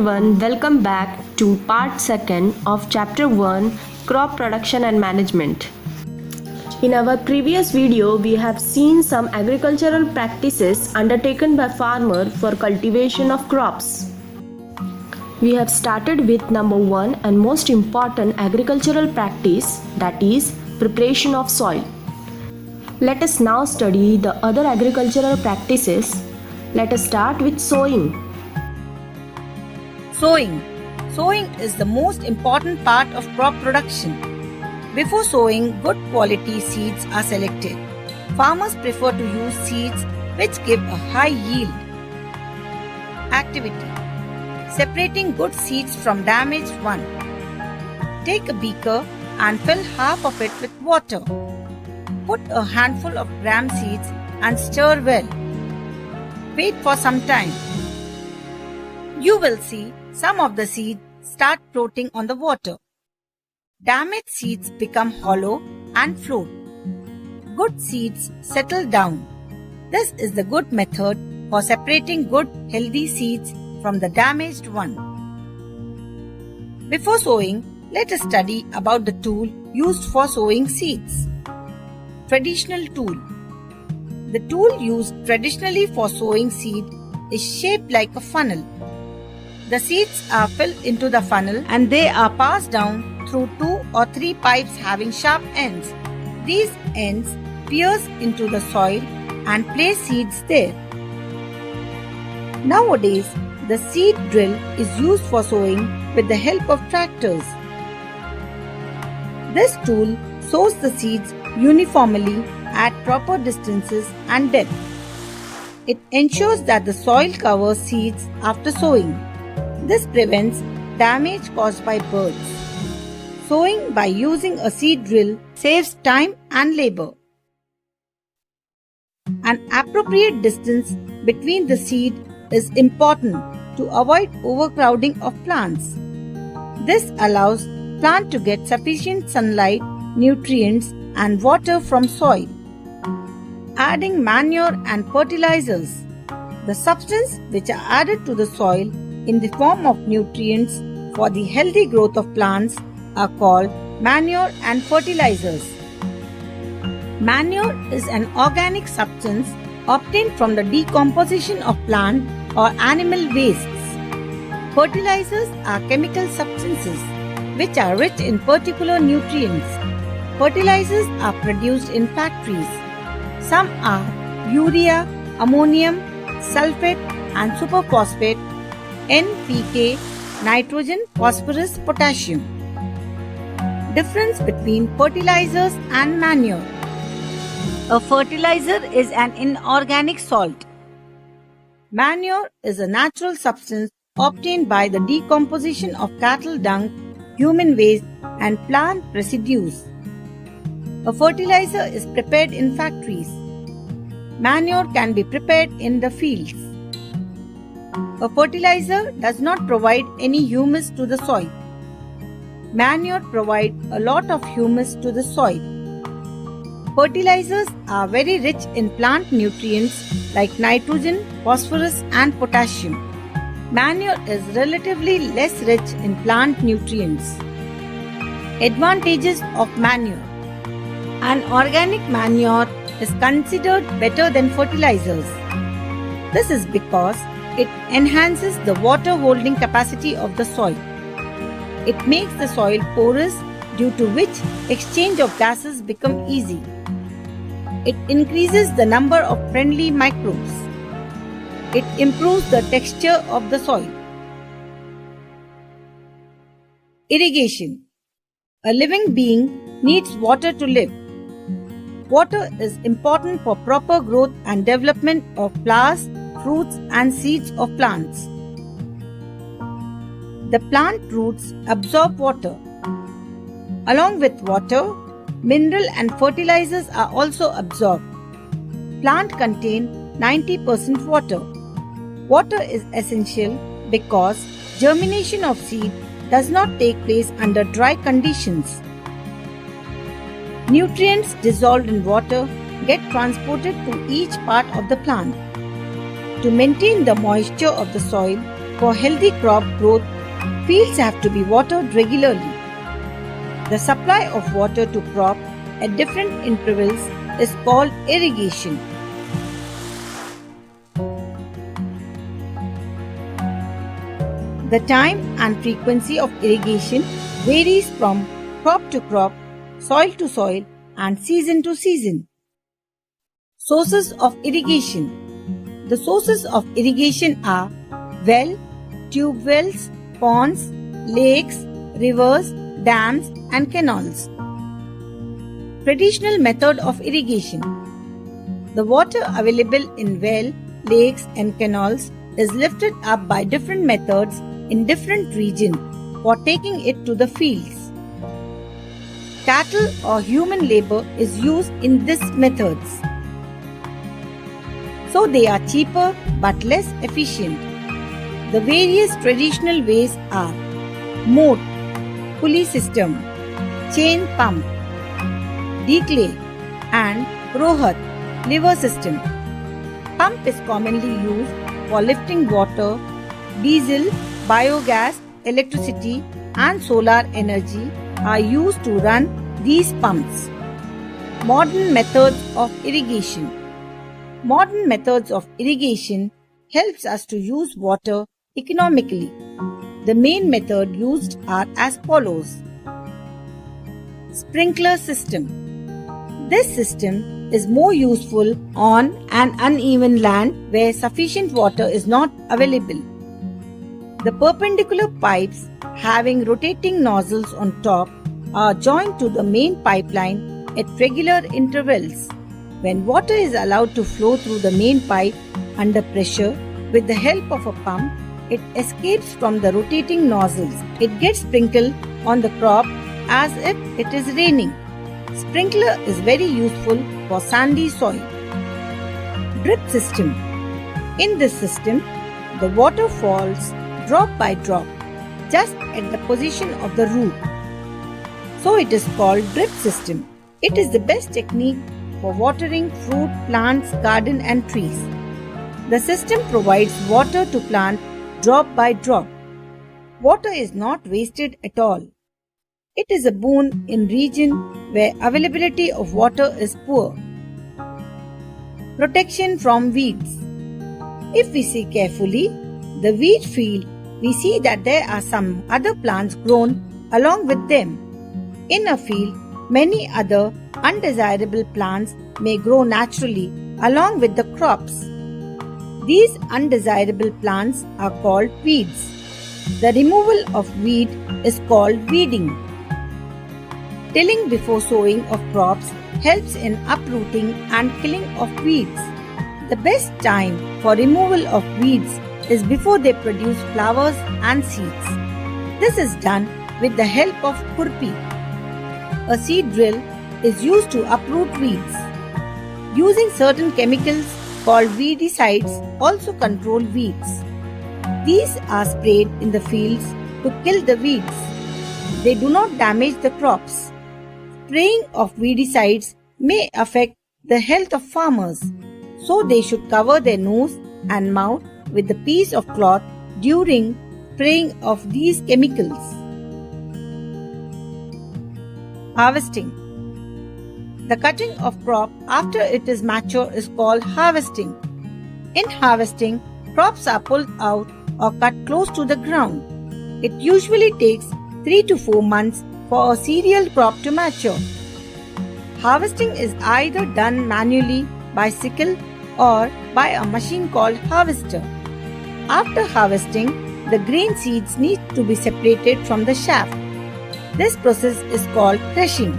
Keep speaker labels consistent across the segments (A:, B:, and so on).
A: everyone, welcome back to part 2 of chapter 1 Crop Production and Management. In our previous video, we have seen some agricultural practices undertaken by farmer for cultivation of crops. We have started with number 1 and most important agricultural practice, that is preparation of soil. Let us now study the other agricultural practices. Let us start with sowing.
B: Sowing. Sowing is the most important part of crop production. Before sowing, good quality seeds are selected. Farmers prefer to use seeds which give a high yield. Activity: separating good seeds from damaged ones. Take a beaker and fill half of it with water. Put a handful of gram seeds and stir well. Wait for some time. You will see some of the seeds start floating on the water. Damaged seeds become hollow and float. Good seeds settle down. This is the good method for separating good, healthy seeds from the damaged one. Before sowing, let us study about the tool used for sowing seeds. Traditional tool. The tool used traditionally for sowing seed is shaped like a funnel. The seeds are filled into the funnel and they are passed down through 2 or 3 pipes having sharp ends. These ends pierce into the soil and place seeds there. Nowadays, the seed drill is used for sowing with the help of tractors. This tool sows the seeds uniformly at proper distances and depth. It ensures that the soil covers seeds after sowing. This prevents damage caused by birds. Sowing by using a seed drill saves time and labor. An appropriate distance between the seed is important to avoid overcrowding of plants. This allows plant to get sufficient sunlight, nutrients and water from soil. Adding manure and fertilizers. The substances which are added to the soil in the form of nutrients for the healthy growth of plants are called manure and fertilizers. Manure is an organic substance obtained from the decomposition of plant or animal wastes. Fertilizers are chemical substances which are rich in particular nutrients. Fertilizers are produced in factories. Some are urea, ammonium, sulfate and superphosphate, NPK, nitrogen, phosphorus, potassium. Difference between fertilizers and manure. A fertilizer is an inorganic salt. Manure is a natural substance obtained by the decomposition of cattle dung, human waste and plant residues. A fertilizer is prepared in factories. Manure can be prepared in the fields. A fertilizer does not provide any humus to the soil. Manure provides a lot of humus to the soil. Fertilizers are very rich in plant nutrients like nitrogen, phosphorus and potassium. Manure is relatively less rich in plant nutrients. Advantages of manure. An organic manure is considered better than fertilizers. This is because it enhances the water holding capacity of the soil. It makes the soil porous, due to which exchange of gases become easy. It increases the number of friendly microbes. It improves the texture of the soil. Irrigation. A living being needs water to live. Water is important for proper growth and development of flowers, fruits and seeds of plants. The plant roots absorb water. Along with water, mineral and fertilizers are also absorbed. Plants contain 90% water. Water is essential because germination of seed does not take place under dry conditions. Nutrients dissolved in water get transported to each part of the plant. To maintain the moisture of the soil, For healthy crop growth, fields have to be watered regularly. The supply of water to crop at different intervals is called irrigation. The time and frequency of irrigation varies from crop to crop, soil to soil, and season to season. Sources of irrigation. The sources of irrigation are well, tube wells, ponds, lakes, rivers, dams, and canals. Traditional method of irrigation. The water available in well, lakes, and canals is lifted up by different methods in different regions for taking it to the fields. Cattle or human labor is used in these methods, so they are cheaper but less efficient. The various traditional ways are moat, pulley system, chain pump, declay, and rohat, lever system. Pump is commonly used for lifting water. Diesel, biogas, electricity, and solar energy are used to run these pumps. Modern methods of irrigation. Modern methods of irrigation helps us to use water economically. The main method used are as follows. Sprinkler system. This system is more useful on an uneven land where sufficient water is not available. The perpendicular pipes having rotating nozzles on top are joined to the main pipeline at regular intervals. When water is allowed to flow through the main pipe under pressure with the help of a pump, it escapes from the rotating nozzles. It gets sprinkled on the crop as if it is raining. Sprinkler is very useful for sandy soil. Drip system. In this system, the water falls drop by drop just at the position of the root. So it is called drip system. It is the best technique for watering fruit, plants, garden and trees. The system provides water to plant drop by drop. Water is not wasted at all. It is a boon in region where availability of water is poor. Protection from weeds. If we see carefully the wheat field, we see that there are some other plants grown along with them. In a field, many other undesirable plants may grow naturally along with the crops. These undesirable plants are called weeds. The removal of weed is called weeding. Tilling before sowing of crops helps in uprooting and killing of weeds. The best time for removal of weeds is before they produce flowers and seeds. This is done with the help of kurpi. A seed drill is used to uproot weeds. Using certain chemicals called weedicides also control weeds. These are sprayed in the fields to kill the weeds. They do not damage the crops. Spraying of weedicides may affect the health of farmers, so they should cover their nose and mouth with a piece of cloth during spraying of these chemicals. Harvesting. The cutting of crop after it is mature is called harvesting. In harvesting, crops are pulled out or cut close to the ground. It usually takes 3 to 4 months for a cereal crop to mature. Harvesting is either done manually by sickle or by a machine called harvester. After harvesting, the grain seeds need to be separated from the chaff. This process is called threshing.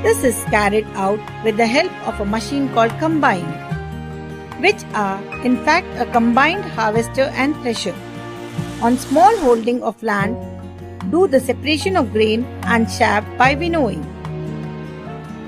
B: This is carried out with the help of a machine called combine, which are in fact a combined harvester and thresher. On small holding of land, do the separation of grain and chaff by winnowing.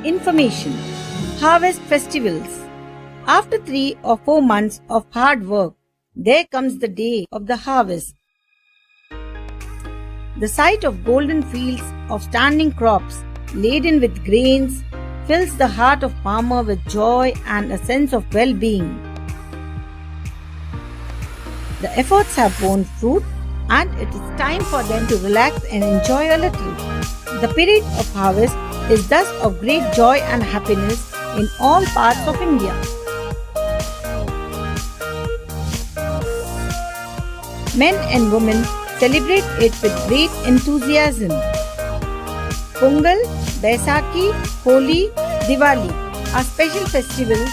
B: Information. Harvest festivals. After 3 or 4 months of hard work, there comes the day of the harvest. The sight of golden fields of standing crops laden with grains fills the heart of farmer with joy and a sense of well-being. The efforts have borne fruit and it is time for them to relax and enjoy a little. The period of harvest is thus of great joy and happiness in all parts of India. Men and women celebrate it with great enthusiasm. Pongal, Baisakhi, Holi, Diwali are special festivals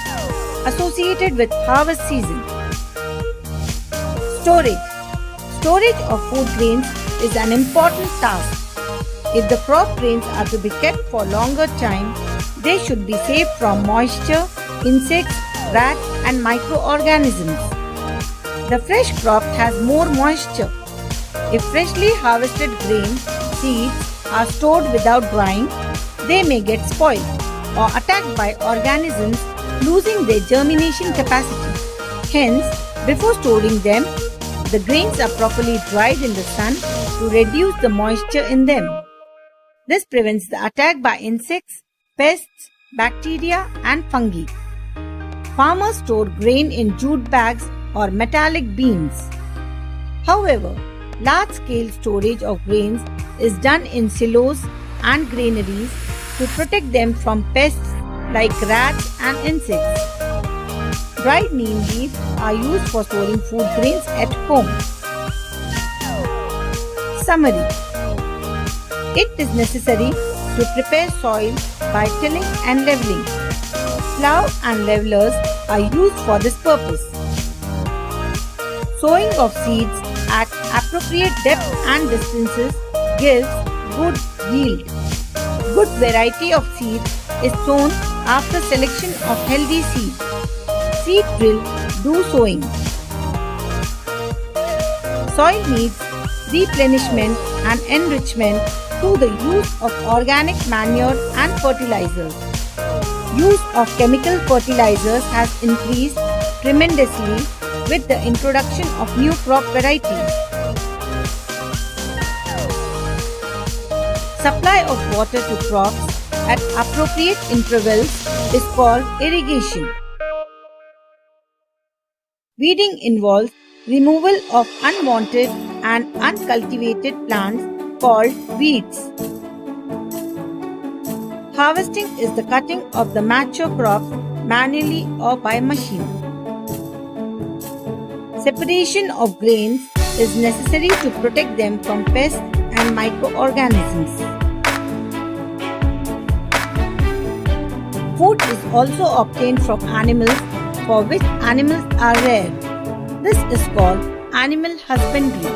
B: associated with harvest season. Storage of food grains is an important task. If the crop grains are to be kept for longer time, they should be saved from moisture, insects, rats and microorganisms. The fresh crop has more moisture. If freshly harvested grain seeds are stored without drying, they may get spoiled or attacked by organisms, losing their germination capacity. Hence, before storing them, the grains are properly dried in the sun to reduce the moisture in them. This prevents the attack by insects, pests, bacteria and fungi. Farmers store grain in jute bags or metallic beans. However, large-scale storage of grains is done in silos and granaries to protect them from pests like rats and insects. Dried neem leaves are used for storing food grains at home. Summary: it is necessary to prepare soil by tilling and leveling. Plough and levelers are used for this purpose. Sowing of seeds at appropriate depth and distances gives good yield. Good variety of seeds is sown after selection of healthy seeds. Seed drill do sowing. Soil needs replenishment and enrichment through the use of organic manure and fertilizers. Use of chemical fertilizers has increased tremendously with the introduction of new crop varieties. Supply of water to crops at appropriate intervals is called irrigation. Weeding involves removal of unwanted and uncultivated plants called weeds. Harvesting is the cutting of the mature crops manually or by machine. Separation of grains is necessary to protect them from pests and microorganisms. Food is also obtained from animals for which animals are rare. This is called animal husbandry.